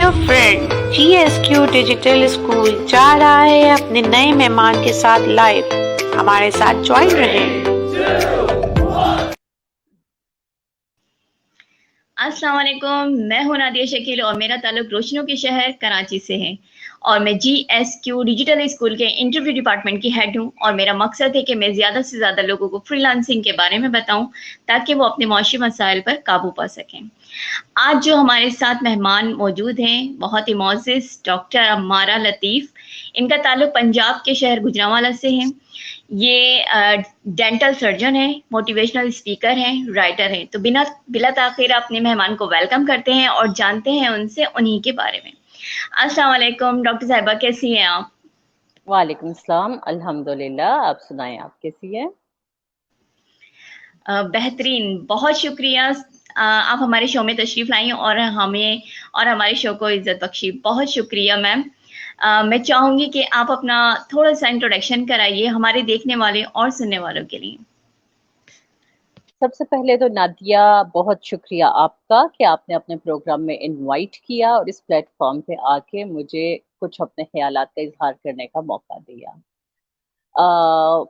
Hello friend, GSQ digital school जा रहा है अपने नए मेहमान के साथ लाइव। हमारे साथ ज्वाइन रहें। अस्सलाम वालेकुम, मैं हूं नादिया शकील और मेरा ताल्लुक रोशनों के शहर कराची से है और मैं GSQ डिजिटल स्कूल के इंटरव्यू डिपार्टमेंट की हेड हूं और मेरा मकसद है कि मैं ज़्यादा से ज़्यादा लोगों को फ्रीलांसिंग के बारे में बताऊं ताकि वो अपने माशी मसाइल पर काबू पा सकें। आज जो हमारे साथ मेहमान मौजूद हैं बहुत ही मोअज़्ज़िज़ डॉक्टर अम्मारा लतीफ़। इनका ताल्लुक पंजाब के शहर गुजरांवाला से है। ये डेंटल सर्जन है, मोटिवेशनल स्पीकर हैं, राइटर हैं। तो बिला ताख़ीर अपने मेहमान को वेलकम करते हैं और जानते हैं उनसे उन्हीं के बारे में। अस्सलाम वालेकुम डॉक्टर साहिबा, कैसी हैं आप? वालेकुम सलाम, अल्हम्दुलिल्लाह। आप सुनाएं, आप कैसी हैं? बेहतरीन, बहुत शुक्रिया। आप हमारे शो में तशरीफ़ लाई और हमें और हमारे शो को इज़्ज़त बख्शी। बहुत शुक्रिया मैम। मैं चाहूँगी कि आप अपना थोड़ा-सा इंट्रोडक्शन कराइए हमारे देखने वाले और सुनने वालों के लिए। सबसे पहले तो नादिया, बहुत शुक्रिया आपका कि आपने अपने प्रोग्राम में इनवाइट किया और इस प्लेटफॉर्म पे आके मुझे कुछ अपने ख्यालात का इजहार करने का मौका दिया। अ,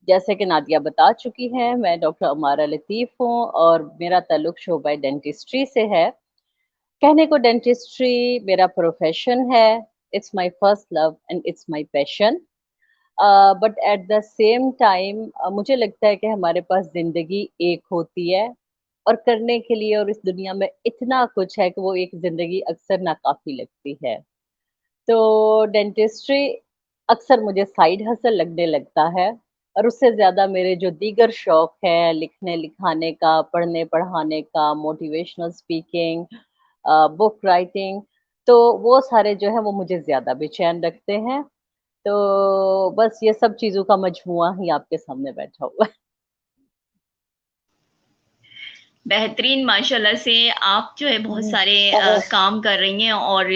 जैसे कि नादिया बता चुकी हैं, मैं डॉक्टर अमारा लतीफ़ हूँ और मेरा ताल्लुक शोबा डेंटिस्ट्री से है। कहने को डेंटिस्ट्री मेरा प्रोफेशन है, it's my first love and it's my passion. But at the same time मुझे लगता है कि हमारे पास ज़िंदगी एक होती है और करने के लिए और इस दुनिया में इतना कुछ है कि वो एक ज़िंदगी अक्सर नाकाफ़ी लगती है। तो डेंटिस्ट्री अक्सर मुझे साइड हसल लगने लगता है और उससे ज़्यादा मेरे जो दीगर शौक है, लिखने लिखाने का, पढ़ने पढ़ाने का, मोटिवेशनल स्पीकिंग, बुक राइटिंग, तो वो सारे जो है वो मुझे ज़्यादा बेचैन रखते हैं। तो बस ये सब चीज़ों का मजमुआ ही आपके सामने बैठा हुआ है। बेहतरीन, माशाल्लाह से आप जो है बहुत हुँ। सारे काम कर रही हैं और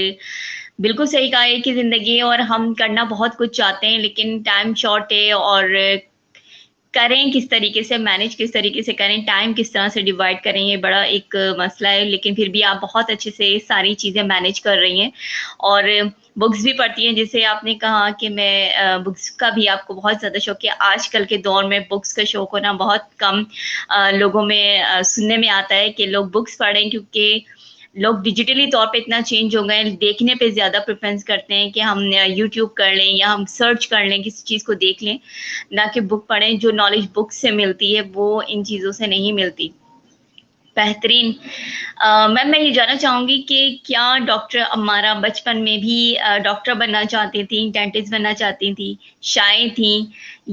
बिल्कुल सही कहा है कि ज़िंदगी है और हम करना बहुत कुछ चाहते हैं लेकिन टाइम शॉर्ट है और करें किस तरीके से, मैनेज किस तरीके से करें, टाइम किस तरह से डिवाइड करें, ये बड़ा एक मसला है। लेकिन फिर भी आप बहुत अच्छे से सारी चीज़ें मैनेज कर रही हैं और बुक्स भी पढ़ती हैं। जैसे आपने कहा कि मैं बुक्स का भी आपको बहुत ज़्यादा शौक है। आजकल के दौर में बुक्स का शौक होना बहुत कम लोगों में सुनने में आता है कि लोग बुक्स पढ़ें, क्योंकि लोग डिजिटली तौर पे इतना चेंज हो गए हैं, देखने पे ज़्यादा प्रेफ़रेंस करते हैं कि हम यूट्यूब कर लें या हम सर्च कर लें, किसी चीज़ को देख लें, ना कि बुक पढ़ें। जो नॉलेज बुक से मिलती है, वो इन चीज़ों से नहीं मिलती। बेहतरीन। मैम मैं ये जानना चाहूँगी कि क्या डॉक्टर अम्मारा बचपन में भी डॉक्टर बनना चाहती थीं, डेंटिस्ट बनना चाहती थीं, शाय थीं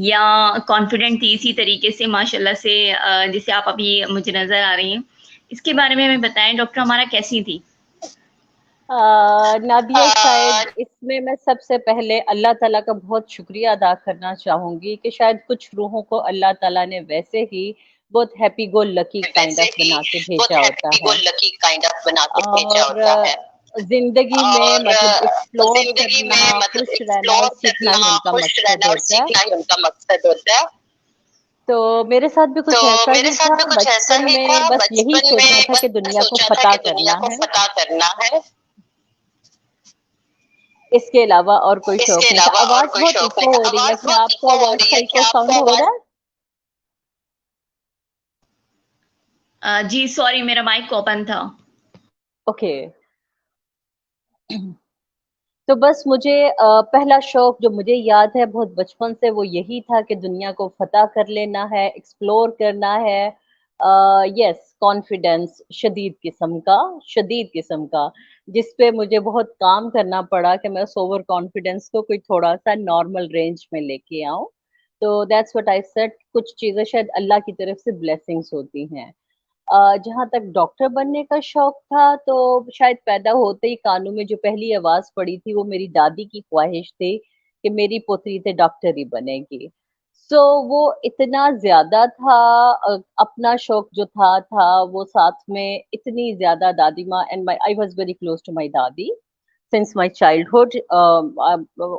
या कॉन्फिडेंट थी इसी तरीके से माशाल्लाह से जैसे आप अभी मुझे नज़र आ रही हैं? इसके बारे में हमें बताएँ, डॉक्टर अम्मारा कैसी थी? नादिया, शायद इसमें मैं सबसे पहले अल्लाह ताला का बहुत शुक्रिया अदा करना चाहूँगी कि शायद कुछ रूहों को अल्लाह ताला ने वैसे ही बहुत हैप्पी गो लकी काइंड वैसे ऑफ ही बना के बहुत भेजा होता हैप्पी गो है। लकी काइंड ऑफ बना के भेजा और होता है ज़िंदगी में और मतलब एक्सप्लोर ज़िंदगी करना, में मतलब खुश रहना और एक्सप्लोर सीखना ही करना, उनका खुश मकसद रहना और होता है। सीखना ही उनका मकसद होता है। तो मेरे साथ भी तो कुछ ऐसा मेरे ही साथ था, भी कुछ ऐसा बचपन ही था, में बस यही बचपन सोचा में था बस कि दुनिया को सोचा था फ़तह कि दुनिया करना को है। फ़तह करना है। इसके अलावा और कोई शौक इसके नहीं था। अलावा और आवाज़ कोई बहुत शौक नहीं इको था। हो रही है, आवाज़ क्या बहुत आपको इको हो आवाज़ रही का है, इको क्या आपको साउंड हो आवाज़ रहा है? जी सॉरी, मेरा माइक ओपन था। ओके। तो बस मुझे पहला शौक जो मुझे याद है बहुत बचपन से वो यही था कि दुनिया को फ़तह कर लेना है, एक्सप्लोर करना है। यस, कॉन्फिडेंस शदीद किस्म का, जिस पे मुझे बहुत काम करना पड़ा कि मैं उस ओवर कॉन्फिडेंस को कोई थोड़ा-सा नॉर्मल रेंज में लेके आऊँ। तो दैट्स व्हाट आई सेड, कुछ चीज़ें शायद अल्लाह की तरफ से ब्लेसिंग्स होती हैं। जहाँ तक डॉक्टर बनने का शौक था, तो शायद पैदा होते ही कानों में जो पहली आवाज़ पड़ी थी, वो मेरी दादी की ख्वाहिश थी कि मेरी पोती तो डॉक्टर ही बनेगी। सो वो इतना ज़्यादा था, अपना शौक जो था, वो साथ में इतनी ज़्यादा दादी माँ and my I was very close to my दादी सिंस माय चाइल्डहुड।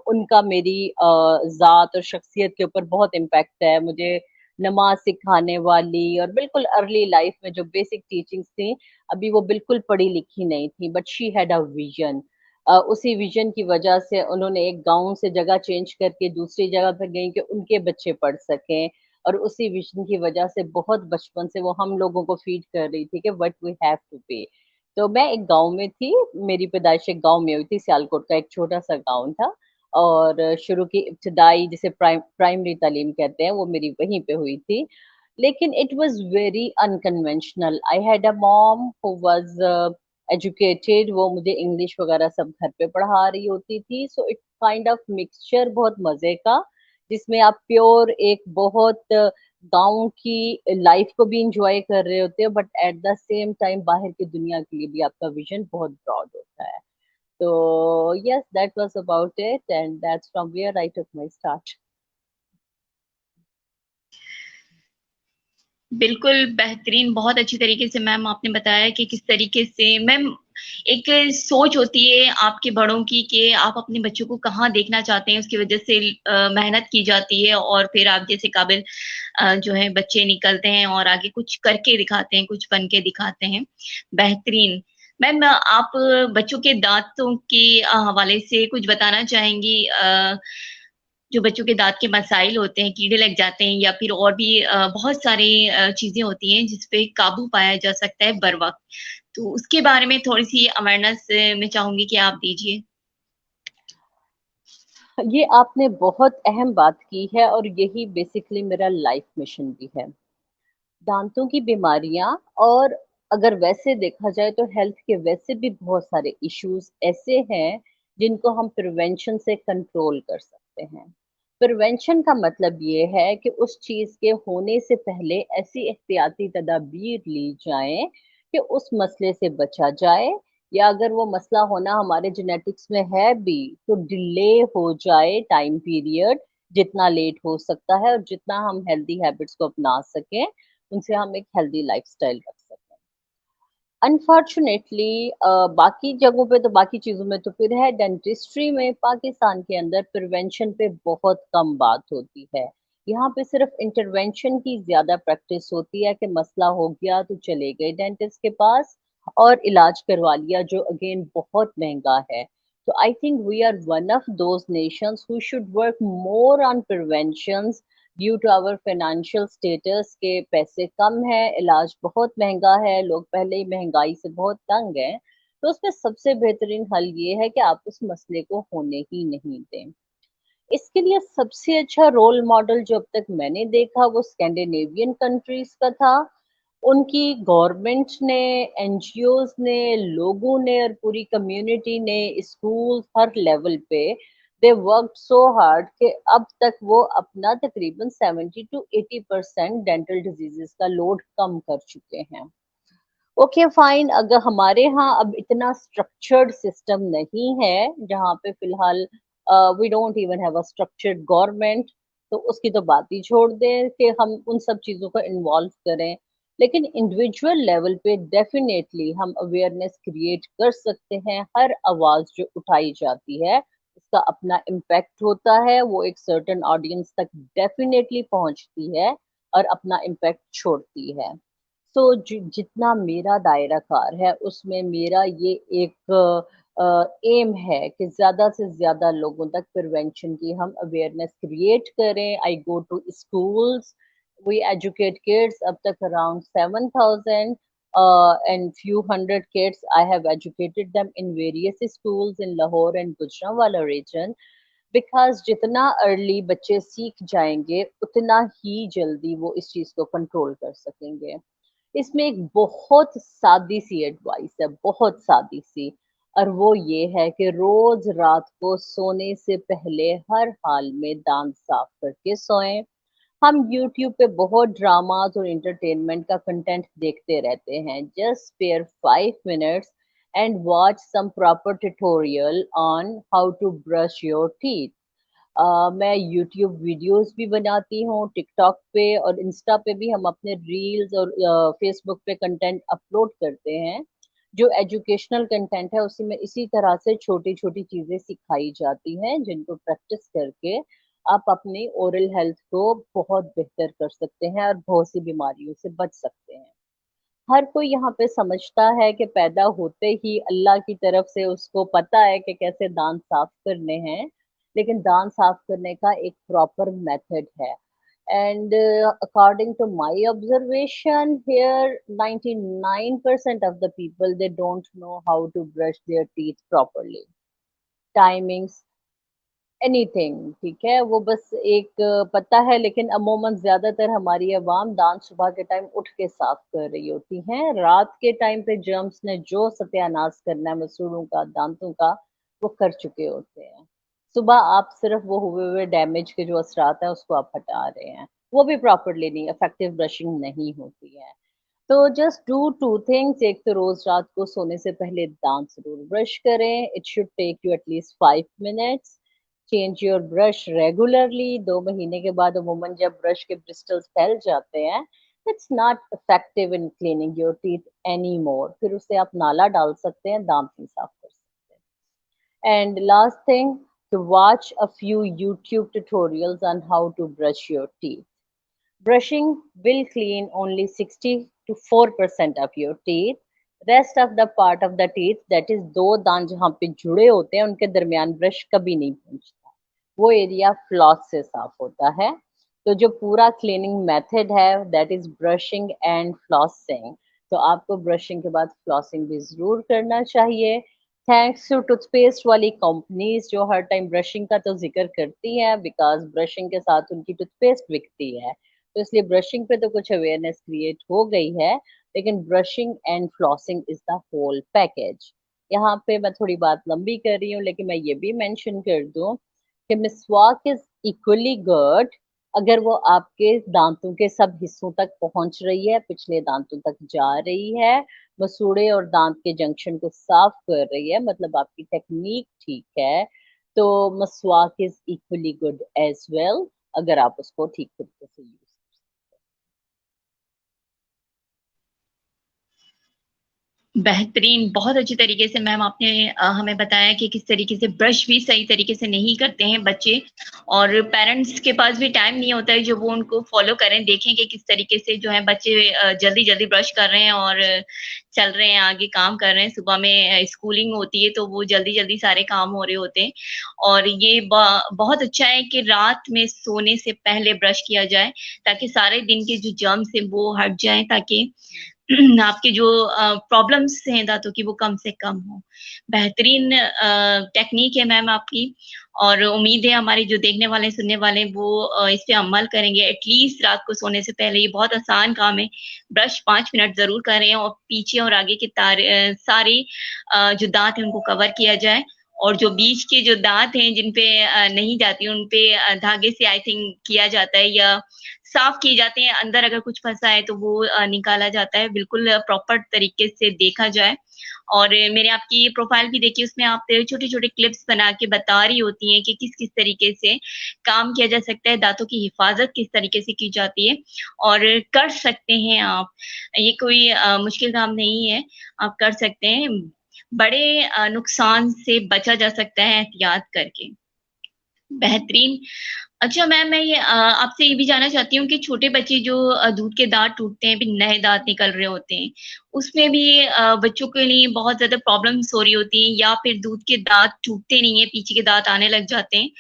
उनका मेरी ज़ात और शख्सियत के ऊपर बहुत इम्पैक्ट है। मुझे नमाज सिखाने वाली, और बिल्कुल अर्ली लाइफ में जो बेसिक टीचिंग्स थी, अभी वो बिल्कुल पढ़ी लिखी नहीं थी, but she had a vision. उसी विजन की वजह से उन्होंने एक गांव से जगह चेंज करके दूसरी जगह पर गई कि उनके बच्चे पढ़ सकें, और उसी विजन की वजह से बहुत बचपन से वो हम लोगों को फीड कर रही थी कि व्हाट वी हैव टू पे। तो मैं एक गांव में थी, मेरी पैदाइश एक गांव में हुई थी, सियालकोट का एक छोटा सा गांव था, और शुरू की इब्तदाई जिसे प्राइमरी तालीम कहते हैं वो मेरी वहीं पे हुई थी। लेकिन it was very unconventional. I had a mom who was educated, वो मुझे इंग्लिश वगैरह सब घर पे पढ़ा रही होती थी, so it kind of mixture बहुत मजे का, जिसमें आप प्योर एक बहुत गाँव की लाइफ को भी इंजॉय कर रहे होते हो, but at the same time बाहर की दुनिया के लिए भी आपका विजन बहुत ब्रॉड होता है। तो yes, that was about it, and that's from where I took my start. बिल्कुल बेहतरीन, बहुत अच्छी तरीके से मैम आपने बताया कि किस तरीके से मैम एक सोच होती है आपके बड़ों की कि आप अपने बच्चों को कहाँ देखना चाहते हैं, उसकी वजह से मेहनत की जाती है और फिर आप जैसे काबिल जो है बच्चे निकलते हैं और आगे कुछ करके दिखाते हैं, कुछ बन के दिखाते हैं। बेहतरीन। मैम आप बच्चों के दांतों के हवाले से कुछ बताना चाहेंगी? जो बच्चों के दांत के मसाइल होते हैं, कीड़े लग जाते हैं या फिर और भी बहुत सारी चीजें होती हैं जिस पे काबू पाया जा सकता है बर वक्त, तो उसके बारे में थोड़ी सी अवेयरनेस मैं चाहूंगी कि आप दीजिए। ये आपने बहुत अहम बात की है, और यही बेसिकली मेरा लाइफ मिशन भी है। दांतों की बीमारियां, और अगर वैसे देखा जाए तो हेल्थ के वैसे भी बहुत सारे इश्यूज ऐसे हैं जिनको हम प्रिवेंशन से कंट्रोल कर सकते हैं। प्रिवेंशन का मतलब ये है कि उस चीज के होने से पहले ऐसी एहतियाती तदाबीर ली जाए कि उस मसले से बचा जाए, या अगर वो मसला होना हमारे जेनेटिक्स में है भी तो डिले हो जाए टाइम पीरियड, जितना लेट हो सकता है, और जितना हम हेल्दी हैबिट्स को अपना सकें उनसे हम एक हेल्दी लाइफस्टाइल रख सकें। अनफॉर्चुनेटली बाकी जगहों पे तो, बाकी चीजों में तो फिर है, डेंटिस्ट्री में पाकिस्तान के अंदर प्रिवेंशन पे बहुत कम बात होती है। यहाँ पे सिर्फ इंटरवेंशन की ज्यादा प्रैक्टिस होती है कि मसला हो गया तो चले गए डेंटिस्ट के पास और इलाज करवा लिया, जो अगेन बहुत महंगा है। तो I think we are one of those nations who should work more on prevention due to our financial status के पैसे कम है, इलाज बहुत महंगा है, लोग पहले ही महंगाई से बहुत तंग हैं। तो उसमें सबसे बेहतरीन हल ये है कि आप उस मसले को होने ही नहीं दें। इसके लिए सबसे अच्छा रोल मॉडल जो अब तक मैंने देखा वो स्कैंडिनेवियन कंट्रीज का था। उनकी गवर्नमेंट ने, एनजीओज ने, लोगों ने और पूरी कम्युनिटी ने, स्कूल हर लेवल पे दे वर्क सो हार्ड कि अब तक वो अपना तकरीबन 70 to 80% डेंटल डिजीजेस का लोड कम कर चुके हैं। ओके फाइन, अगर हमारे यहाँ अब इतना स्ट्रक्चर्ड सिस्टम नहीं है, जहाँ पे फिलहाल we don't even have a structured government, तो उसकी तो बात ही छोड़ दें कि हम उन सब चीजों को इन्वॉल्व करें। लेकिन इंडिविजुअल लेवल पे डेफिनेटली हम अवेयरनेस क्रिएट कर सकते हैं। हर आवाज जो उठाई जाती है उसका अपना इम्पैक्ट होता है, वो एक सर्टेन ऑडियंस तक डेफिनेटली पहुंचती है और अपना इम्पैक्ट छोड़ती है। तो जितना मेरा दायरा कार है उसमें मेरा ये एक एम है कि ज्यादा से ज्यादा लोगों तक प्रिवेंशन की हम अवेयरनेस क्रिएट करें। I go to schools, we educate kids, अब तक around 7,000 and few hundred kids I have educated them in various schools in Lahore and Gujranwala region, because जितना अर्ली बच्चे सीख जाएंगे उतना ही जल्दी वो इस चीज को कंट्रोल कर सकेंगे। इसमें एक बहुत सादी सी एडवाइस है, बहुत सादी सी, और वो ये है कि रोज रात को सोने से पहले हर हाल में दांत साफ करके सोएं। हम YouTube पे बहुत ड्रामास और एंटरटेनमेंट का कंटेंट देखते रहते हैं। Just spare 5 minutes and watch some proper tutorial on how to brush your teeth. मैं यूट्यूब वीडियोस भी बनाती हूँ, टिकटॉक पे और इंस्टा पे भी हम अपने रील्स और फेसबुक पे कंटेंट अपलोड करते हैं। जो एजुकेशनल कंटेंट है उसी में इसी तरह से छोटी छोटी चीजें सिखाई जाती हैं जिनको प्रैक्टिस करके आप अपनी ओरल हेल्थ को बहुत बेहतर कर सकते हैं और बहुत सी बीमारियों से बच सकते हैं। हर कोई यहाँ पे समझता है कि पैदा होते ही अल्लाह की तरफ से उसको पता है कि कैसे दांत साफ करने हैं, लेकिन दांत साफ करने का एक प्रॉपर मेथड है। And according to my observation here, 99% of the people, they don't know how to brush their teeth properly. Timings, anything, ठीक है, वो बस एक पता है, लेकिन अमूमन ज्यादातर हमारी अवाम दांत सुबह के टाइम उठ के साफ कर रही होती हैं। रात के टाइम पे जर्म्स ने जो सत्यानाश करना है मसूड़ों का, दांतों का, वो कर चुके होते हैं। सुबह आप सिर्फ वो हुए हुए डैमेज के जो असरात है उसको आप हटा रहे हैं, वो भी प्रॉपरली नहीं, इफेक्टिव ब्रशिंग नहीं होती है। तो जस्ट डू टू थिंग्स। एक तो रोज रात को सोने से पहले दांत जरूर ब्रश करें। It should take you at least 5 minutes. Change your brush regularly. 2 महीने के बाद अमूमन जब ब्रश के ब्रिस्टल्स फैल जाते हैं, it's not effective in cleaning your teeth any more. फिर उसे आप नाला डाल सकते हैं, दांत नहीं साफ कर सकते। And last thing, to watch a few YouTube tutorials on how to brush your teeth. Brushing will clean only 60 to 4% of your teeth. Rest of the part of the teeth, that is दो दांत जहाँ पे जुड़े होते हैं उनके दरमियान brush कभी नहीं पहुंचता, वो एरिया फ्लॉस से साफ होता है। तो जो पूरा क्लीनिंग मेथड है that is brushing and flossing. तो आपको ब्रशिंग के बाद फ्लॉसिंग भी जरूर करना चाहिए। थैंक्स टू टूथपेस्ट वाली कंपनीज जो हर टाइम ब्रशिंग का तो जिक्र करती हैं, बिकॉज ब्रशिंग के साथ उनकी टूथपेस्ट बिकती है, तो इसलिए ब्रशिंग पे तो कुछ अवेयरनेस क्रिएट हो गई है, लेकिन brushing and flossing is the whole package. यहाँ पे मैं थोड़ी बात लंबी कर रही हूँ, लेकिन मैं ये भी मेंशन कर दूं कि मिसवाक इज इक्वली गुड अगर वो आपके दांतों के सब हिस्सों तक पहुंच रही है, पिछले दांतों तक जा रही है, मसूड़े और दांत के जंक्शन को साफ कर रही है, मतलब आपकी टेक्निक ठीक है, तो मसवाक is equally good as well अगर आप उसको ठीक तरीके से यूज। बेहतरीन, बहुत अच्छी तरीके से मैम आपने हमें बताया कि किस तरीके से ब्रश भी सही तरीके से नहीं करते हैं बच्चे, और पेरेंट्स के पास भी टाइम नहीं होता है जो वो उनको फॉलो करें, देखें कि किस तरीके से जो है बच्चे जल्दी जल्दी ब्रश कर रहे हैं और चल रहे हैं, आगे काम कर रहे हैं। सुबह में स्कूलिंग होती है तो वो जल्दी जल्दी सारे काम हो रहे होते हैं। और ये बहुत अच्छा है कि रात में सोने से पहले ब्रश किया जाए, ताकि सारे दिन के जो जर्म्स हैं वो हट जाएं, ताकि आपके जो प्रॉब्लम्स हैं दांतों की वो कम से कम हो। बेहतरीन टेक्निक है मैम आपकी, और उम्मीद है हमारे जो देखने वाले सुनने वाले वो इस पे अमल करेंगे। एटलीस्ट रात को सोने से पहले, ये बहुत आसान काम है, ब्रश 5 मिनट जरूर करें और पीछे और आगे के सारे जो दांत हैं उनको कवर किया जाए, और जो बीच के जो दांत हैं जिन पे नहीं जाती उन पे धागे से आई थिंक किया जाता है, या साफ किए जाते हैं। अंदर अगर कुछ फंसा है तो वो निकाला जाता है, बिल्कुल प्रॉपर तरीके से देखा जाए। और मैंने आपकी प्रोफाइल भी देखी, उसमें आप छोटे छोटे क्लिप्स बना के बता रही होती हैं कि किस किस तरीके से काम किया जा सकता है, दांतों की हिफाजत किस तरीके से की जाती है, और कर सकते हैं आप। ये कोई मुश्किल काम नहीं है, आप कर सकते हैं। बड़े नुकसान से बचा जा सकता है एहतियात करके। बेहतरीन। अच्छा मैम, मैं ये आपसे ये भी जानना चाहती हूँ कि छोटे बच्चे जो दूध के दांत टूटते हैं, फिर नए दांत निकल रहे होते हैं, उसमें भी बच्चों के लिए बहुत ज्यादा प्रॉब्लम्स हो रही होती हैं, या फिर दूध के दांत टूटते नहीं है, पीछे के दांत आने लग जाते हैं,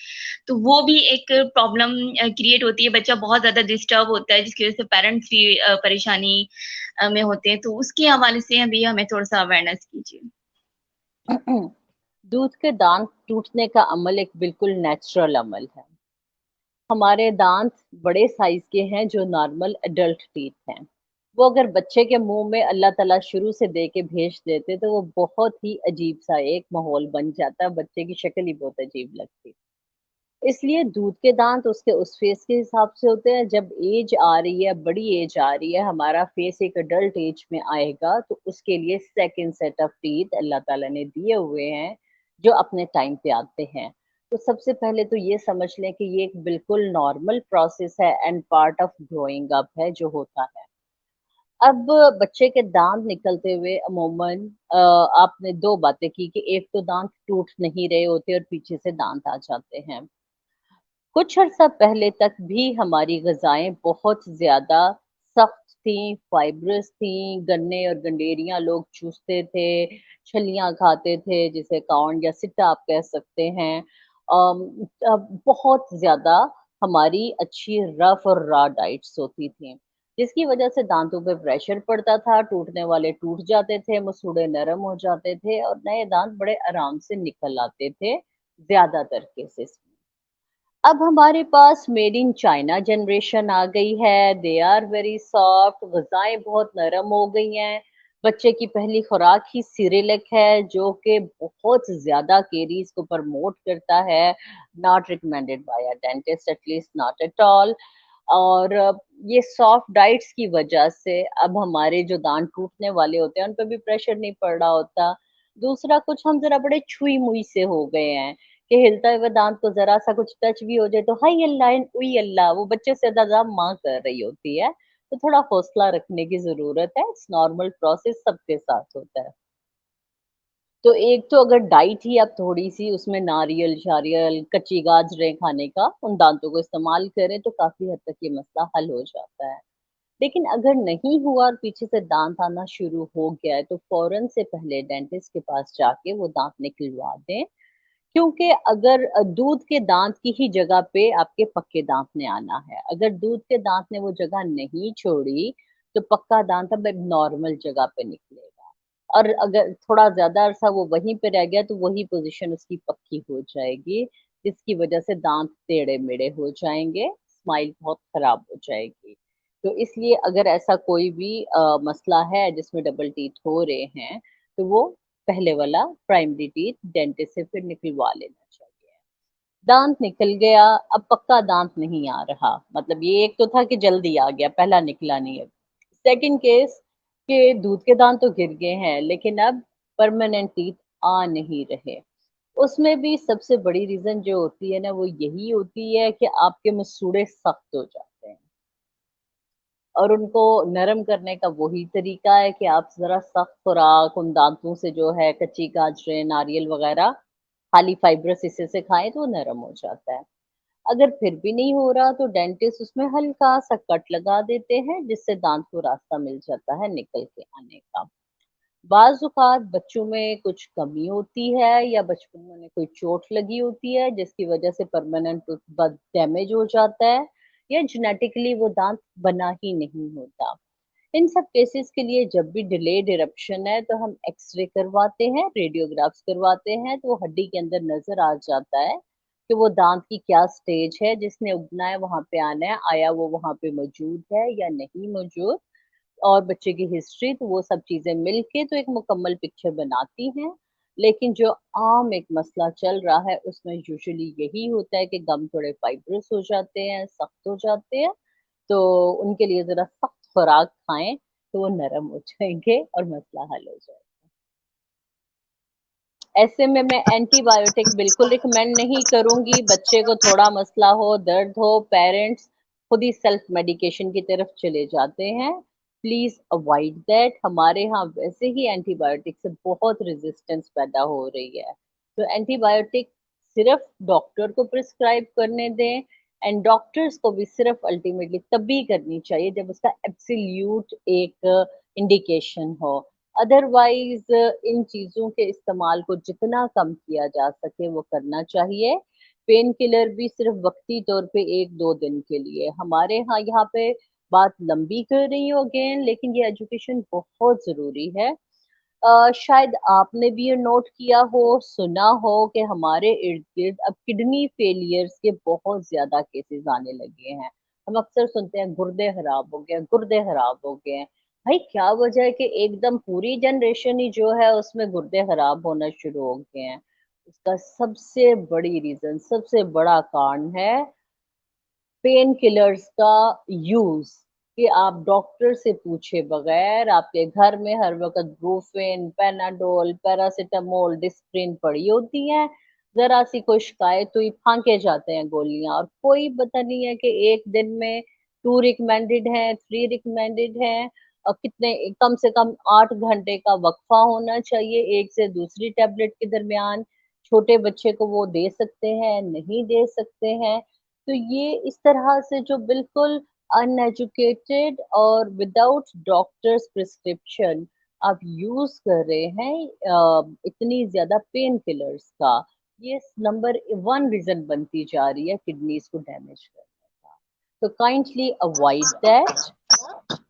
तो वो भी एक प्रॉब्लम क्रिएट होती है। बच्चा बहुत ज्यादा डिस्टर्ब होता है, जिसकी वजह से पेरेंट्स भी परेशानी में होते हैं। तो उसके हवाले से अभी हमें थोड़ा सा अवेयरनेस कीजिए। दूध के दांत टूटने का अमल एक बिल्कुल नेचुरल अमल है। हमारे दांत बड़े साइज के हैं जो नॉर्मल एडल्ट टीथ हैं। वो अगर बच्चे के मुंह में अल्लाह ताला शुरू से दे के भेज देते तो वो बहुत ही अजीब सा एक माहौल बन जाता, बच्चे की शक्ल ही बहुत अजीब लगती। इसलिए दूध के दांत उसके उस फेस के हिसाब से होते हैं। जब एज आ रही है, बड़ी एज आ रही है, हमारा फेस एक अडल्ट एज में आएगा, तो उसके लिए सेकंड सेट ऑफ टीथ अल्लाह ताला ने दिए हुए हैं जो अपने टाइम पे आते हैं। तो सबसे पहले तो ये समझ लें कि ये एक बिल्कुल नॉर्मल प्रोसेस है and part of growing up है जो होता है। अब बच्चे के दांत निकलते हुए अमूमन आपने दो बातें की कि एक तो दांत टूट नहीं रहे होते और पीछे से दांत आ जाते हैं। कुछ अर्सा पहले तक भी हमारी ग़िज़ाएँ बहुत ज़्यादा सख्त थीं, फाइब्रस थीं, गन्ने और गंडेरियाँ लोग चूसते थे, छलियाँ खाते थे, जिसे कॉर्न या सिट्टा आप कह सकते हैं। बहुत ज़्यादा हमारी अच्छी रफ़ और रॉ डाइट्स होती थीं, जिसकी वजह से दाँतों पे प्रेशर पड़ता था, टूटने वाले टूट जाते थे, मसूड़े नरम हो जाते थे और नए दाँत बड़े आराम से निकल आते थे, ज़्यादातर केसेस में। अब हमारे पास मेड इन चाइना जनरेशन आ गई है, दे आर वेरी सॉफ्ट, ग़िज़ाएँ बहुत नरम हो गई हैं। बच्चे की पहली खुराक ही सिरेलैक है, जो कि बहुत ज़्यादा कैरीज़ को प्रमोट करता है, not recommended by a dentist, at least not at all. और ये सॉफ्ट डाइट्स की वजह से अब हमारे जो दाँत टूटने वाले होते हैं, उन पे भी प्रेशर नहीं पड़ रहा होता। दूसरा कुछ हम ज़रा बड़े छुई-मुई से हो गए हैं कि हिलता हुआ दाँत को ज़रा-सा कुछ टच भी हो जाए तो हाय अल्लाह एंड उई अल्लाह, वो बच्चे से ज़्यादा माँ कर रही होती है। तो थोड़ा हौसला रखने की ज़रूरत है, इट्स नॉर्मल प्रोसेस, सबके साथ होता है। तो एक तो अगर डाइट ही आप थोड़ी-सी उसमें नारियल-शारियल, कच्ची गाजरें खाने का उन दांतों को इस्तेमाल करें तो काफ़ी हद तक ये मसला हल हो जाता है। लेकिन अगर नहीं हुआ और पीछे से दाँत आना शुरू हो गया है, तो फ़ौरन से पहले डेंटिस्ट के पास जाके वो दाँत निकलवा दें, क्योंकि अगर दूध के दाँत की ही जगह पे आपके पक्के दाँत ने आना है। अगर दूध के दाँत ने वो जगह नहीं छोड़ी, तो पक्का दाँत अब एक नॉर्मल जगह पे निकलेगा। और अगर थोड़ा ज़्यादा अरसा वो वहीं पे रह गया, तो वही पोज़ीशन उसकी पक्की हो जाएगी, जिसकी वजह से दाँत टेढ़े-मेढ़े हो जाएँगे, स्माइल बहुत खराब हो जाएगी। तो इसलिए अगर ऐसा कोई भी मसला है जिसमें डबल टीथ हो रहे हैं, तो वो पहले वाला प्राइमरी टीथ डेंटिस्ट से फिर निकलवा लेना चाहिए। दाँत निकल गया, अब पक्का दाँत नहीं आ रहा, मतलब ये एक तो था कि जल्दी आ गया, पहला निकला नहीं अब। सेकंड केस कि दूध के दाँत तो गिर गए हैं, लेकिन अब परमानेंट टीथ आ नहीं रहे। उसमें भी सबसे बड़ी रीज़न जो होती है ना, वो यही होती है कि आपके मसूड़े सख्त हो जाते हैं। और उनको नरम करने का वही तरीका है कि आप ज़रा सख्त खुराक उन दाँतों से जो है कच्ची गाजरें, नारियल वग़ैरह खाली फाइब्रस हिस्से से खाएँ तो वो नरम हो जाता है। अगर फिर भी नहीं हो रहा तो डेंटिस्ट उसमें हल्का-सा कट लगा देते हैं जिससे दाँत को रास्ता मिल जाता है निकल के आने का। बाज़-औक़ात बच्चों में कुछ कमी होती है या बचपन में उन्हें कोई चोट लगी होती है जिसकी वज़ह से परमानेंट टूथ बद डैमेज हो जाता है या जेनेटिकली वो दाँत बना ही नहीं होता। इन सब केसेस के लिए जब भी डिलेड इरप्शन है तो हम एक्स-रे करवाते हैं, रेडियोग्राफ्स करवाते हैं तो वो हड्डी के अंदर नज़र आ जाता है कि वो दाँत की क्या स्टेज है, जिसने उगना है वहाँ पे आना है, आया वो वहाँ पे मौजूद है या नहीं मौजूद और बच्चे की हिस्ट्री तो वो सब चीज़ें मिलके तो एक मुकम्मल पिक्चर बनाती हैं। लेकिन जो आम एक मसला चल रहा है उसमें यूजुअली यही होता है कि गम थोड़े फाइब्रस हो जाते हैं, सख्त हो जाते हैं, तो उनके लिए ज़रा सख्त खुराक खाएँ, तो वो नरम हो जाएँगे और मसला हल हो जाएगा। ऐसे में मैं एंटीबायोटिक बिल्कुल रिकमेंड नहीं करूँगी, बच्चे को थोड़ा मसला हो, दर्द हो, पेरेंट्स खुद ही सेल्फ मेडिकेशन की तरफ चले जाते हैं। प्लीज़ अवॉइड दैट हमारे यहाँ वैसे ही एंटीबायोटिक से बहुत रेज़िस्टेंस पैदा हो रही है। तो एंटीबायोटिक सिर्फ़ डॉक्टर को प्रिस्क्राइब करने दें एंड डॉक्टर्स को भी सिर्फ़ अल्टीमेटली तभी करनी चाहिए जब उसका एब्सोल्यूट एक इंडिकेशन हो। अदरवाइज़ इन चीज़ों के इस्तेमाल को जितना कम किया जा सके वो करना चाहिए। पेन किलर भी सिर्फ़ वक़्ती तौर पे 1-2 दिन के लिए। हमारे यहाँ पे बात लंबी कर रही हूँ अगेन लेकिन ये एजुकेशन बहुत ज़रूरी है। शायद आपने भी ये नोट किया हो, सुना हो कि हमारे इर्द-गिर्द अब किडनी फेलियर्स के बहुत ज़्यादा केसेज़ आने लगे हैं। हम अक्सर सुनते हैं गुर्दे खराब हो गए, गुर्दे खराब हो गए हैं। भाई क्या वजह है कि एकदम पूरी जनरेशन ही जो है उसमें गुर्दे खराब होना शुरू हो गए हैं? उसका सबसे बड़ी रीज़न, सबसे बड़ा कारण है पेन किलर्स का यूज़ कि आप डॉक्टर से पूछे बगैर आपके घर में हर वक़्त ब्रूफेन, पैनाडोल, पैरासिटामोल, डिस्प्रिन पड़ी होती हैं। ज़रा-सी कोई शिकायत हुई, फाँके जाते हैं गोलियाँ और कोई पता नहीं है कि 1 दिन में 2 रिकमेंडेड हैं, 3 रिकमेंडेड हैं कितने कम से कम 8 घंटे का वक़फ़ा होना चाहिए एक से दूसरी टैबलेट के दरमियान। छोटे बच्चे को वो दे सकते हैं, नहीं दे सकते हैं। तो ये इस तरह से जो बिल्कुल अनएजुकेटेड और विदाउट डॉक्टर्स प्रिस्क्रिप्शन आप यूज कर रहे हैं इतनी ज्यादा पेन किलर्स का, ये नंबर वन रीजन बनती जा रही है किडनीज को डैमेज करने का। तो काइंडली अवॉइड दैट।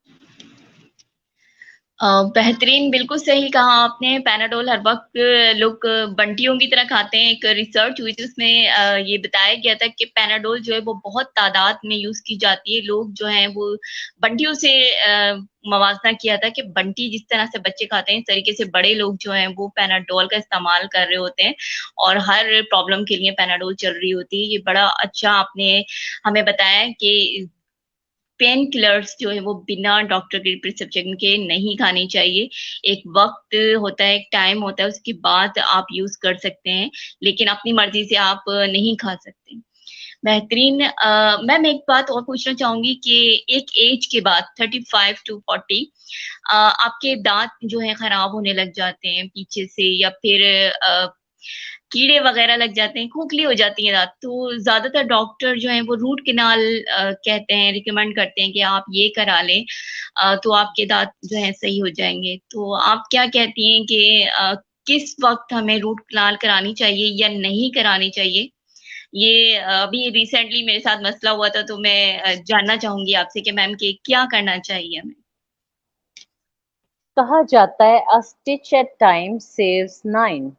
बेहतरीन, बिल्कुल सही कहा आपने। पैनाडोल हर वक्त लोग बंटियों की तरह खाते हैं। एक रिसर्च हुई थी, उसमें ये बताया गया था कि पैनाडोल जो है वो बहुत तादाद में यूज की जाती है। लोग जो हैं वो बंटियों से मवाजना किया था कि बंटी जिस तरह से बच्चे खाते हैं, इस तरीके से बड़े लोग जो हैं वो पैनाडोल का इस्तेमाल कर रहे होते हैं और हर प्रॉब्लम के लिए पैनाडोल चल रही होती है। ये बड़ा अच्छा आपने हमें बताया कि पेन किलर्स जो है वो बिना डॉक्टर के प्रिस्क्रिप्शन के नहीं खानी चाहिए। एक वक्त होता है, एक टाइम होता है, उसके बाद आप यूज कर सकते हैं, लेकिन अपनी मर्जी से आप नहीं खा सकते। बेहतरीन। मैम एक बात और पूछना चाहूंगी कि एक एज के बाद 35 टू 40 आपके दांत जो है खराब होने लग जाते हैं पीछे से, या फिर कीड़े वगैरह लग जाते हैं, खोखली हो जाती है दांत, तो ज्यादातर डॉक्टर जो है वो रूट केनाल कहते हैं, रिकमेंड करते हैं कि आप ये करा लें, तो आपके दांत जो है सही हो जाएंगे। तो आप क्या कहती हैं कि किस वक्त हमें रूट केनाल करानी चाहिए या नहीं करानी चाहिए? ये अभी रिसेंटली मेरे साथ मसला हुआ था, तो मैं जानना चाहूंगी आपसे कि मैम के क्या करना चाहिए हमें। कहा जाता है a stitch at time saves nine.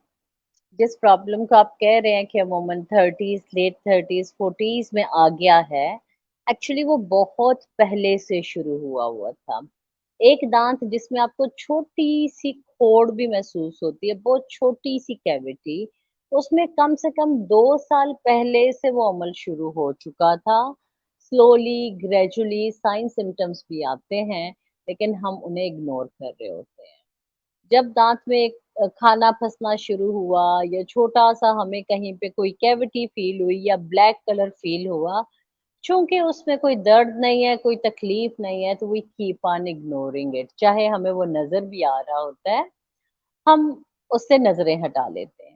जिस प्रॉब्लम को आप कह रहे हैं कि अमूमन थर्टीज, लेट थर्टीज, फोर्टीज में आ गया है, एक्चुअली वो बहुत पहले से शुरू हुआ था। एक दांत जिसमें आपको छोटी सी खोड़ भी महसूस होती है, बहुत छोटी सी कैविटी, उसमें कम से कम 2 साल पहले से वो अमल शुरू हो चुका था। स्लोली ग्रेजुअली साइन सिम्टम्स भी आते हैं, लेकिन हम उन्हें इग्नोर कर रहे होते हैं। जब दांत में एक खाना फंसना शुरू हुआ या छोटा सा हमें कहीं पे कोई कैविटी फील हुई या ब्लैक कलर फील हुआ, चूंकि उसमें कोई दर्द नहीं है, कोई तकलीफ नहीं है, तो we keep on ignoring it. चाहे हमें वो नजर भी आ रहा होता है, हम उससे नजरें हटा लेते हैं।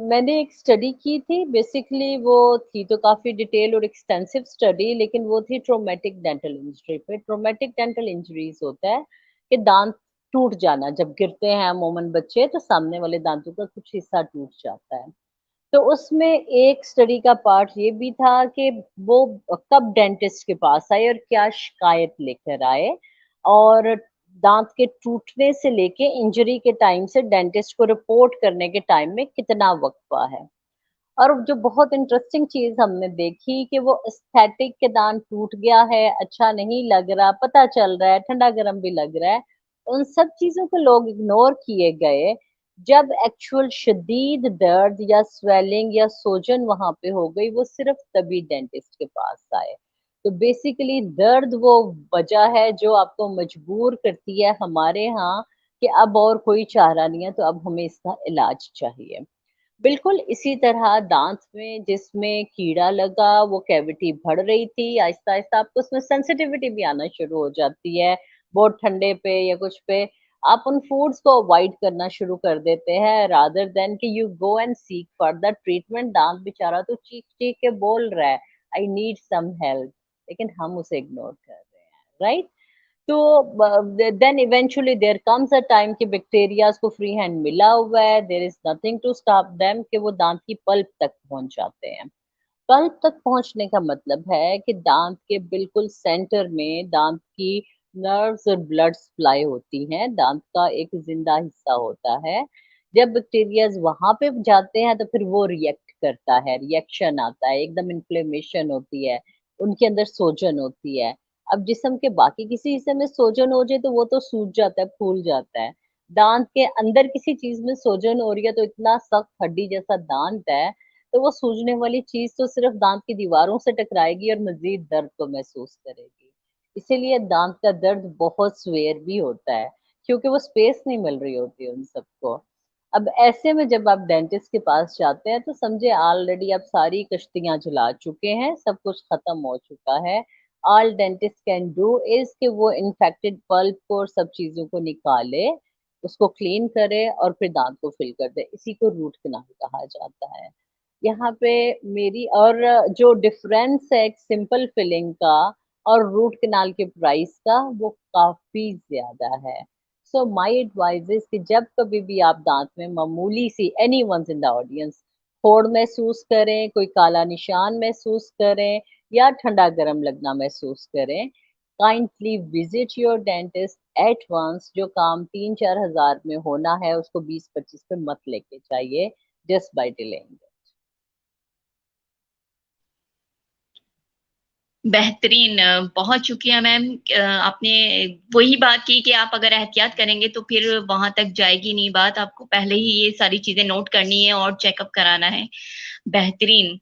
मैंने एक स्टडी की थी, बेसिकली वो थी तो काफी डिटेल और एक्सटेंसिव स्टडी, लेकिन वो थी ट्रोमेटिक डेंटल इंजरी पे। ट्रोमेटिक डेंटल इंजरीज होता है कि दांत टूट जाना, जब गिरते हैं अमूमन बच्चे तो सामने वाले दांतों का कुछ हिस्सा टूट जाता है। तो उसमें एक स्टडी का पार्ट ये भी था कि वो कब डेंटिस्ट के पास आए और क्या शिकायत लेकर आए, और दांत के टूटने से लेके इंजरी के टाइम से डेंटिस्ट को रिपोर्ट करने के टाइम में कितना वक्फा है। और जो बहुत इंटरेस्टिंग चीज हमने देखी कि वो एस्थेटिक के दांत टूट गया है, अच्छा नहीं लग रहा, पता चल रहा है, ठंडा गर्म भी लग रहा है, उन सब चीजों को लोग इग्नोर किए गए। जब एक्चुअल शदीद दर्द या स्वेलिंग या सोजन वहां पे हो गई, वो सिर्फ तभी डेंटिस्ट के पास आए। तो बेसिकली दर्द वो वजह है जो आपको मजबूर करती है हमारे यहाँ कि अब और कोई चारा नहीं है, तो अब हमें इसका इलाज चाहिए। बिल्कुल इसी तरह दांत में जिसमें कीड़ा लगा, वो कैविटी बढ़ रही थी, आहिस्ता आहिस्ता आपको उसमें सेंसिटिविटी भी आना शुरू हो जाती है, बहुत ठंडे पे या कुछ पे। आप उन फूड्स को अवॉइड करना शुरू कर देते हैं, रादर देन कि you go and seek for the treatment. दांत बेचारा तो चीख चीख के बोल रहा है, आई नीड सम हेल्प, लेकिन हम उसे इग्नोर कर रहे हैं, राइट? तो then eventually there comes a time कि बैक्टीरियाज को फ्री हैंड मिला हुआ है, there is nothing to stop them, कि वो दांत की पल्प तक पहुंच जाते हैं। पल्प तक पहुंचने का मतलब है कि दांत के बिल्कुल सेंटर में दांत की नर्व्स और ब्लड सप्लाई होती हैं, दांत का एक जिंदा हिस्सा होता है। जब बैक्टीरियाज वहां पे जाते हैं तो फिर वो रिएक्ट करता है, रिएक्शन आता है, एकदम इन्फ्लेमेशन होती है, उनके अंदर सोजन होती है। अब जिस्म के बाकी किसी हिस्से में सोजन हो जाए तो वो तो सूज जाता है, फूल जाता है। दांत के अंदर किसी चीज में सोजन हो रही है तो इतना सख्त हड्डी जैसा दांत है, तो वो सूजने वाली चीज तो सिर्फ दांत की दीवारों से टकराएगी और मजीद दर्द को महसूस करेगी। इसीलिए दांत का दर्द बहुत स्वेयर भी होता है, क्योंकि वो स्पेस नहीं मिल रही होती उन सबको। अब ऐसे में जब आप डेंटिस्ट के पास जाते हैं तो समझे ऑलरेडी आप सारी कश्तियां जला चुके हैं, सब कुछ खत्म हो चुका है। All dentist can do is कि वो इन्फेक्टेड पल्प को और सब चीजों को निकाले, उसको क्लीन करे और फिर दांत को फिल कर दे। इसी को रूट कैनाल कहा जाता है। यहाँ पे मेरी और जो डिफरेंस है एक सिंपल फिलिंग का और रूट कैनाल के प्राइस का, वो काफी ज्यादा है। सो माय एडवाइस इज कि जब कभी भी आप दांत में मामूली सी, any one in the audience, फोड़ महसूस करें, कोई काला निशान महसूस करें या ठंडा गर्म लगना महसूस करें, kindly visit your dentist at once. जो काम 3-4 हजार में होना है उसको 20-25 पे मत लेके चाहिए जस्ट बाय डिलेइंग। बेहतरीन, बहुत शुक्रिया मैम। आपने वही बात की कि आप अगर एहतियात करेंगे तो फिर वहां तक जाएगी नहीं बात, आपको पहले ही ये सारी चीजें नोट करनी है और चेकअप कराना है। बेहतरीन।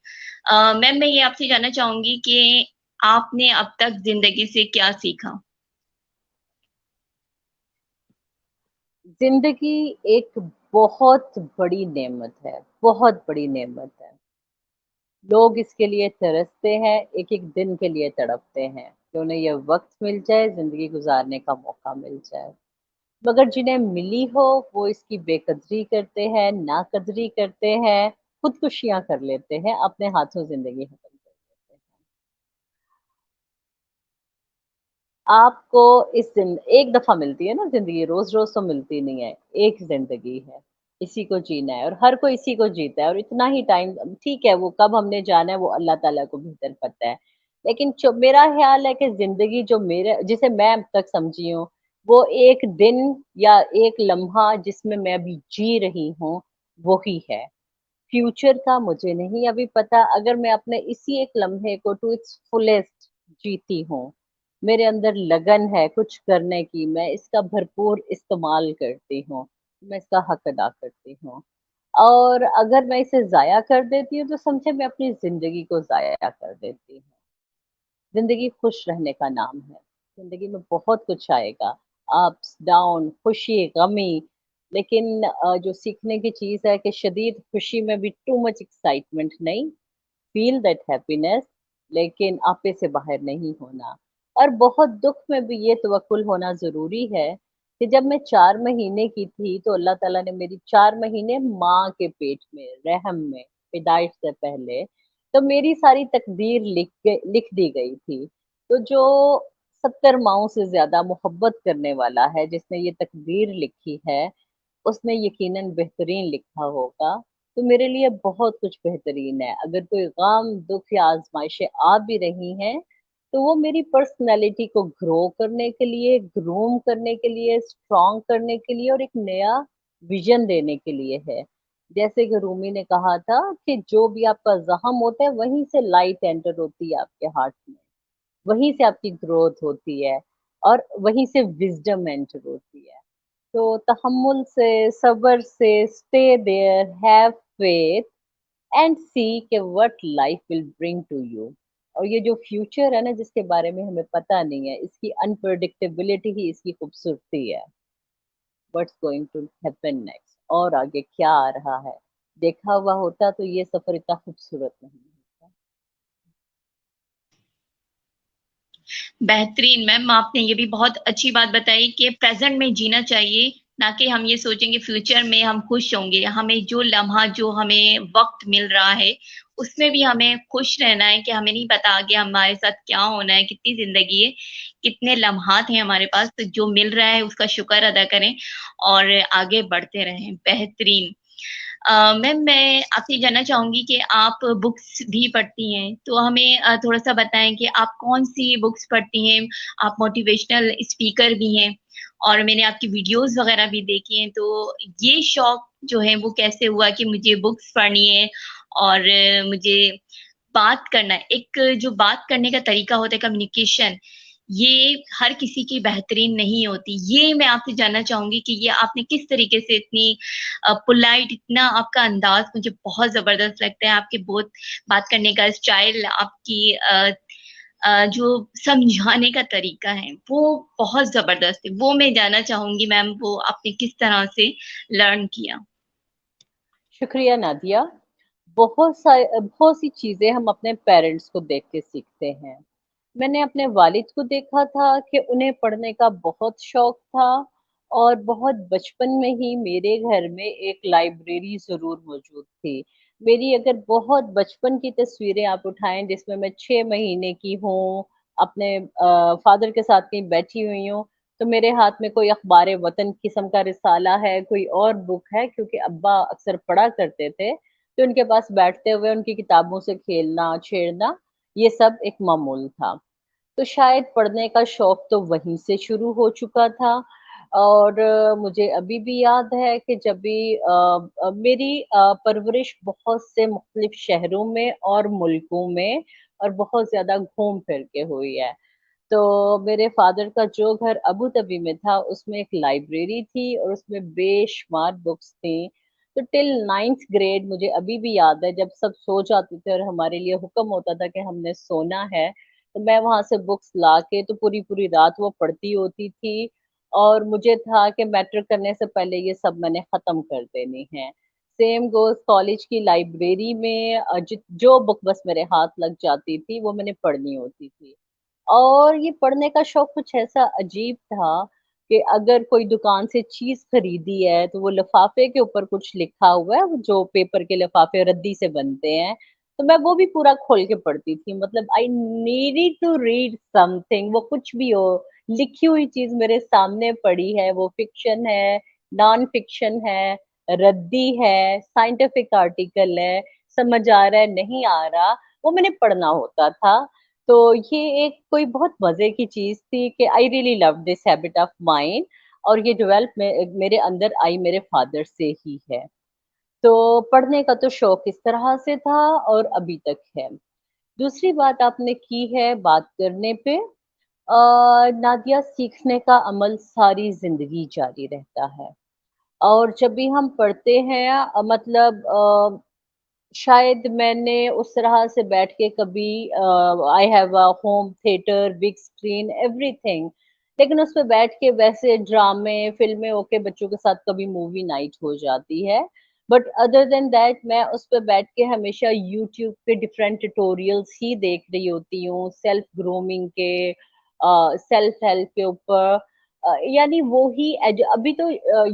मैम मैं ये आपसे जानना चाहूंगी कि आपने अब तक जिंदगी से क्या सीखा? जिंदगी एक बहुत बड़ी नेमत है, बहुत बड़ी नेमत है। लोग इसके लिए तरसते हैं, एक एक दिन के लिए तड़पते हैं कि उन्हें यह वक्त मिल जाए, जिंदगी गुजारने का मौका मिल जाए। मगर जिन्हें मिली हो वो इसकी बेकदरी करते हैं, नाकदरी करते हैं, खुदकुशियां कर लेते हैं, अपने हाथों जिंदगी खत्म कर देते हैं। आपको इस दिन एक दफा मिलती है ना जिंदगी, रोज रोज तो मिलती नहीं है। एक जिंदगी है, इसी को जीना है और हर कोई इसी को जीता है, और इतना ही टाइम ठीक है, वो कब हमने जाना है वो अल्लाह ताला को बेहतर पता है। लेकिन जो मेरा ख्याल है कि जिंदगी जो मेरे, जिसे मैं अब तक समझी हूँ, वो एक दिन या एक लम्हा जिसमें मैं अभी जी रही हूँ, वही है। फ्यूचर का मुझे नहीं अभी पता। अगर मैं अपने इसी एक लम्हे को टू इट्स फुलेस्ट जीती हूँ, मेरे अंदर लगन है कुछ करने की, मैं इसका भरपूर इस्तेमाल करती हूँ, मैं इसका हक अदा करती हूँ। और अगर मैं इसे जाया कर देती हूँ तो समझे मैं अपनी जिंदगी को जाया कर देती हूँ। जिंदगी खुश रहने का नाम है। जिंदगी में बहुत कुछ आएगा, अप्स डाउन, खुशी गमी, लेकिन जो सीखने की चीज है कि शदीद खुशी में भी टू मच एक्साइटमेंट नहीं, फील दैट हैप्पीनेस, लेकिन आपे से बाहर नहीं होना। और बहुत दुख में भी ये तवक्कुल होना जरूरी है कि जब मैं 4 महीने की थी तो अल्लाह ताला ने मेरी 4 महीने माँ के पेट में, रहम में, पैदाइश से पहले, तो मेरी सारी तकदीर लिख दी गई थी। तो जो 70 माओं से ज्यादा मोहब्बत करने वाला है, जिसने ये तकदीर लिखी है, उसने यकीनन बेहतरीन लिखा होगा। तो मेरे लिए बहुत कुछ बेहतरीन है। अगर कोई गम, दुख या आजमाइशें आ भी रही हैं, तो वो मेरी पर्सनैलिटी को ग्रो करने के लिए, ग्रूम करने के लिए, स्ट्रॉन्ग करने के लिए और एक नया विजन देने के लिए है। जैसे कि रूमी ने कहा था कि जो भी आपका जख्म होता है वहीं से लाइट एंटर होती है आपके हार्ट में, वहीं से आपकी ग्रोथ होती है और वहीं से विजडम एंटर होती है। तो तहम्मुल से, सब्र से, stay there, have faith and see के what life will bring to you. और ये जो फ्यूचर है ना जिसके बारे में हमें पता नहीं है, इसकी अनप्रडिक्टेबिलिटी ही इसकी खूबसूरती है। What's going to happen next, और आगे क्या आ रहा है, देखा हुआ होता तो ये सफर इतना खूबसूरत नहीं होता। बेहतरीन मैम, आपने ये भी बहुत अच्छी बात बताई कि प्रेजेंट में जीना चाहिए, ना कि हम ये सोचेंगे फ्यूचर में हम खुश होंगे। हमें जो लम्हा, जो हमें वक्त मिल रहा है, उसमें भी हमें खुश रहना है कि हमें नहीं पता आगे हमारे साथ क्या होना है, कितनी जिंदगी है, कितने लम्हात हैं हमारे पास। तो जो मिल रहा है उसका शुक्र अदा करें और आगे बढ़ते रहें। बेहतरीन। मैम मैं आपसे जानना चाहूंगी कि आप बुक्स भी पढ़ती हैं, तो हमें थोड़ा सा बताएं कि आप कौन सी बुक्स पढ़ती हैं। आप मोटिवेशनल स्पीकर भी हैं और मैंने आपकी वीडियोस वगैरह भी देखी हैं, तो ये शौक जो है वो कैसे हुआ कि मुझे बुक्स पढ़नी है और मुझे बात करना है। एक जो बात करने का तरीका होता है, कम्युनिकेशन, ये हर किसी की बेहतरीन नहीं होती। ये मैं आपसे जानना चाहूंगी कि ये आपने किस तरीके से इतनी पोलाइट, इतना आपका अंदाज मुझे बहुत जबरदस्त लगता है। आपके बहुत बात करने का स्टाइल, आपकी जो समझाने का तरीका है वो बहुत जबरदस्त है। वो मैं जानना चाहूंगी मैम, वो आपने किस तरह से लर्न किया? शुक्रिया नादिया। बहुत सी चीजें हम अपने पेरेंट्स को देख के सीखते हैं। मैंने अपने वालिद को देखा था कि उन्हें पढ़ने का बहुत शौक था और बहुत बचपन में ही मेरे घर में एक लाइब्रेरी ज़रूर मौजूद थी। मेरी अगर बहुत बचपन की तस्वीरें आप उठाएँ जिसमें मैं 6 महीने की हूँ, अपने फ़ादर के साथ कहीं बैठी हुई हूँ, तो मेरे हाथ में कोई अख़बार वतन किस्म का रिसाला है, कोई और बुक है क्योंकि अब्बा अक्सर पढ़ा करते थे, तो उनके पास बैठते हुए उनकी किताबों से खेलना, छेड़ना, ये सब एक मामूल था। तो शायद पढ़ने का शौक तो वहीं से शुरू हो चुका था और मुझे अभी भी याद है कि जब भी मेरी परवरिश बहुत से मुख्तलिफ शहरों में और मुल्कों में और बहुत ज़्यादा घूम फिर के हुई है। तो मेरे फ़ादर का जो घर अबू धाबी में था, उसमें एक लाइब्रेरी थी और उसमें बेशुमार बुक्स थी। तो टिल 9th ग्रेड मुझे अभी भी याद है जब सब सो जाते थे और हमारे लिए हुक्म होता था कि हमने सोना है, तो मैं वहाँ से बुक्स लाके तो पूरी-पूरी रात वो पढ़ती होती थी और मुझे था कि मैट्रिक करने से पहले ये सब मैंने ख़त्म कर देनी है। सेम गोज़ कॉलेज की लाइब्रेरी में जो बुक बस मेरे हाथ लग जाती थी, वो मैंने पढ़नी होती थी। और ये पढ़ने का शौक कुछ ऐसा अजीब था कि अगर कोई दुकान से चीज़ खरीदी है, तो वो लिफ़ाफ़े के ऊपर कुछ लिखा हुआ है, वो जो पेपर के लिफ़ाफ़े रद्दी से बनते हैं, तो मैं वो भी पूरा खोल के पढ़ती थी। मतलब I needed to read something वो कुछ भी हो, लिखी हुई चीज़ मेरे सामने पड़ी है, वो फ़िक्शन है, नॉन फ़िक्शन है, रद्दी है, साइंटिफ़िक आर्टिकल है, समझ आ रहा है, नहीं आ रहा, वो मैंने पढ़ना होता था। तो ये एक कोई बहुत मज़े की चीज़ थी कि I really love this habit of mine और ये डेवलप मेरे अंदर आई मेरे फादर से ही है। तो पढ़ने का तो शौक इस तरह से था और अभी तक है। दूसरी बात आपने की है बात करने पे नादिया सीखने का अमल सारी ज़िंदगी जारी रहता है और जब भी हम पढ़ते हैं मतलब शायद मैंने उस तरह से बैठ के कभी I have a home theatre, big screen, everything लेकिन उस पे बैठ के वैसे ड्रामे, फ़िल्में ओके बच्चों के साथ कभी मूवी नाइट हो जाती है। बट अदर देन दैट मैं उस पे बैठ के हमेशा यूट्यूब पे डिफरेंट ट्यूटोरियल्स ही देख रही होती हूँ, सेल्फ ग्रूमिंग के सेल्फ हेल्प के ऊपर यानी वो ही अभी तो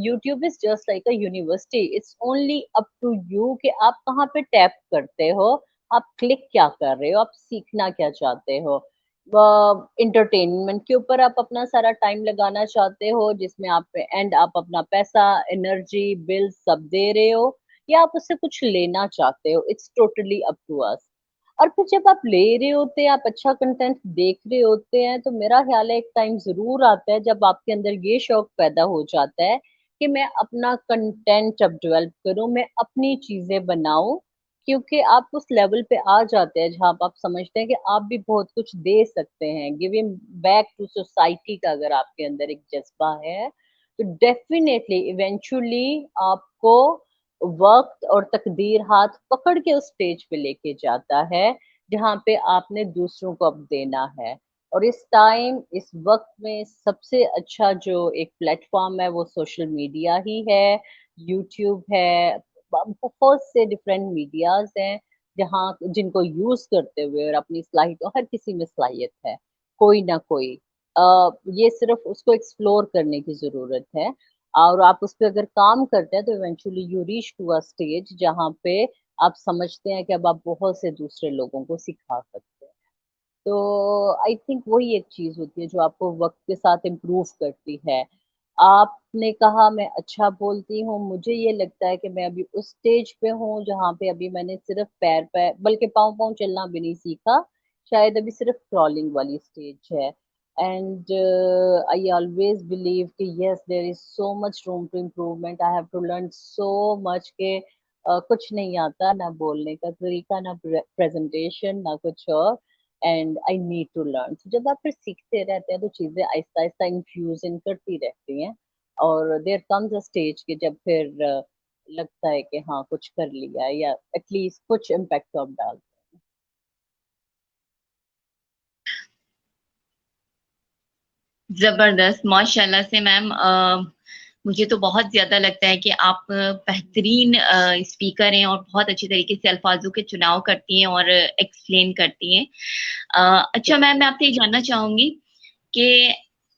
YouTube is just like a university it's only up to you कि आप कहाँ पे टैप करते हो आप क्लिक क्या कर रहे हो आप सीखना क्या चाहते हो इंटरटेनमेंट के ऊपर आप अपना सारा टाइम लगाना चाहते हो जिसमें आप अपना पैसा एनर्जी बिल सब दे रहे हो या आप उससे कुछ लेना चाहते हो it's totally up to us और फिर जब आप ले रहे होते हैं, आप अच्छा कंटेंट देख रहे होते हैं, तो मेरा ख़्याल है एक टाइम ज़रूर आता है जब आपके अंदर ये शौक पैदा हो जाता है कि मैं अपना कंटेंट अब डेवलप करूँ, मैं अपनी चीज़ें बनाऊँ, क्योंकि आप उस लेवल पे आ जाते हैं जहाँ पे आप समझते हैं कि आप भी बहुत कुछ दे सकते हैं, गिविंग बैक टू सोसाइटी का अगर आपके अंदर एक जज़्बा है, तो डेफ़िनेटली इवेंचुअली आपको वक़्त और तकदीर हाथ पकड़ के उस स्टेज पे लेके जाता है, जहाँ पे आपने दूसरों को अब देना है। और इस टाइम, इस वक़्त में सबसे अच्छा जो एक प्लेटफ़ॉर्म है वो सोशल मीडिया ही है, यूट्यूब है, बहुत से डिफरेंट मीडियाज़ हैं, जहाँ जिनको यूज़ करते हुए और अपनी सलाहियत हर किसी में सलाहियत है, कोई ना कोई। ये सिर्फ़ उसको एक्सप्लोर करने की ज़रूरत है। और आप उस पे अगर काम करते हैं तो eventually you reach to a stage जहाँ पे आप समझते हैं कि अब आप बहुत से दूसरे लोगों को सिखा सकते हैं। तो आई थिंक वही एक चीज़ होती है जो आपको वक़्त के साथ इम्प्रूव करती है। आपने कहा मैं अच्छा बोलती हूँ, मुझे ये लगता है कि मैं अभी उस स्टेज पे हूँ जहाँ पे अभी मैंने सिर्फ़ पैर-पैर बल्कि पाँव-पाँव चलना भी नहीं सीखा, शायद अभी सिर्फ़ क्रॉलिंग वाली स्टेज है। एंड आई ऑलवेज़ बिलीव कि yes there is so much room to improvement, I have to learn so much के कुछ नहीं आता, ना बोलने का तरीका, ना प्रेज़ेंटेशन, ना कुछ और। And I need to learn तो जब आप फिर सीखते रहते हैं तो चीजें आहिस्ता आहिस्ता इन्फ्यूजन करती रहती हैं और देयर कम्स अ स्टेज कि जब फिर लगता है कि हाँ कुछ कर लिया है या एटलीस्ट कुछ इम्पैक्ट तो आप डाल जबरदस्त माशाल्लाह से मैम मुझे तो बहुत ज्यादा लगता है कि आप बेहतरीन स्पीकर हैं और बहुत अच्छी तरीके से अल्फाजों के चुनाव करती हैं और एक्सप्लेन करती हैं। अच्छा मैम मैं आपसे ये जानना चाहूंगी कि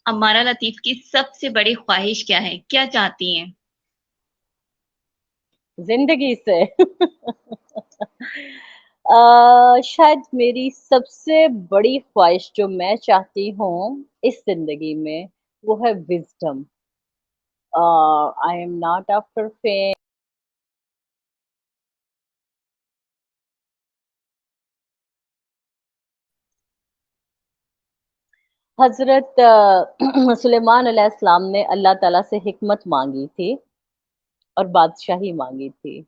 अमारा लतीफ की सबसे बड़ी ख्वाहिश क्या है, क्या चाहती हैं? जिंदगी से शायद मेरी सबसे बड़ी ख्वाहिश जो मैं चाहती हूँ इस जिंदगी में वो है wisdom. I am not after fame. हजरत सुलेमान अलैहिस्सलाम ने अल्लाह ताला से हिकमत मांगी थी और बादशाही मांगी थी।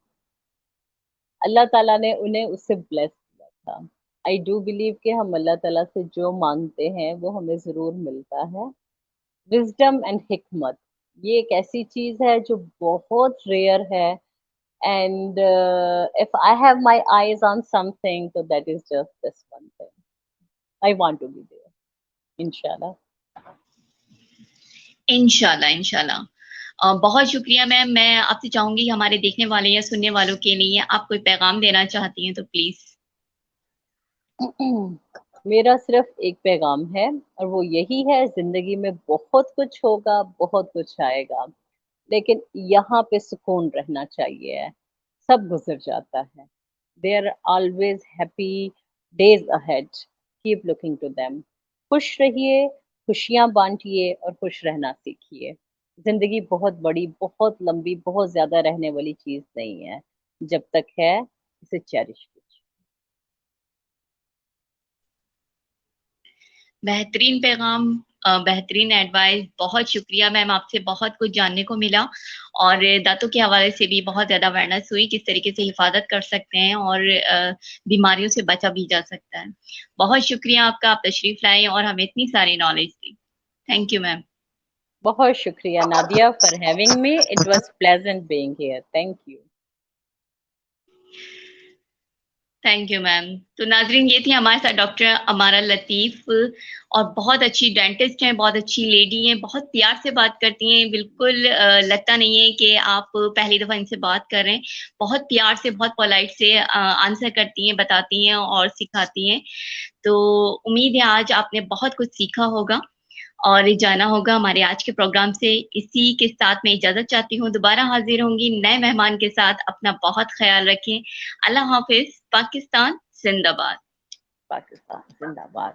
अल्लाह ताला ने उन्हें उससे ब्लेस किया था। आई डू बिलीव कि हम अल्लाह ताला से जो मांगते हैं वो हमें ज़रूर मिलता है। विज़डम एंड हिकमत, ये एक ऐसी चीज़ है जो बहुत रेयर है। And if I have my eyes on something तो that is just this one thing. I want to be there इंशाल्लाह। इंशाल्लाह, इंशाल्लाह। बहुत शुक्रिया मैम। मैं आपसे चाहूंगी हमारे देखने वाले या सुनने वालों के लिए आप कोई पैगाम देना चाहती हैं तो प्लीज। मेरा सिर्फ एक पैगाम है और वो यही है, जिंदगी में बहुत कुछ होगा, बहुत कुछ आएगा, लेकिन यहाँ पे सुकून रहना चाहिए। सब गुजर जाता है। There always happy days ahead, keep looking to them. खुश रहिए, खुशियाँ बांटिए और खुश रहना सीखिए। जिंदगी बहुत बड़ी, बहुत लंबी, बहुत ज्यादा रहने वाली चीज नहीं है। जब तक है इसे चेरिश कीजिए। बेहतरीन पैगाम, बेहतरीन एडवाइस। बहुत शुक्रिया मैम, आपसे बहुत कुछ जानने को मिला और दांतों के हवाले से भी बहुत ज्यादा अवेयरनेस हुई, किस तरीके से हिफाजत कर सकते हैं और बीमारियों से बचा भी जा सकता है। बहुत शुक्रिया आपका, आप तशरीफ लाए और हमें इतनी सारी knowledge the. Thank you ma'am. बहुत शुक्रिया Nadia for having me. It was pleasant being here. Thank you. Thank you ma'am. तो नाजरीन, ये थी हमारे साथ डॉक्टर अमारा लतीफ और बहुत अच्छी डेंटिस्ट हैं, बहुत अच्छी लेडी हैं, बहुत प्यार से बात करती हैं। बिल्कुल लगता नहीं है कि आप पहली दफ़ा इनसे बात कर रहे हैं। बहुत प्यार से, बहुत पोलाइट से आंसर करती हैं, बताती हैं और सिखाती हैं। तो उम्मीद है आज आपने बहुत कुछ सीखा होगा और जाना होगा। हमारे आज के प्रोग्राम से इसी के साथ मैं इजाजत चाहती हूँ। दोबारा हाजिर होंगी नए मेहमान के साथ। अपना बहुत ख्याल रखें। अल्लाह हाफिज। पाकिस्तान जिंदाबाद। पाकिस्तान जिंदाबाद।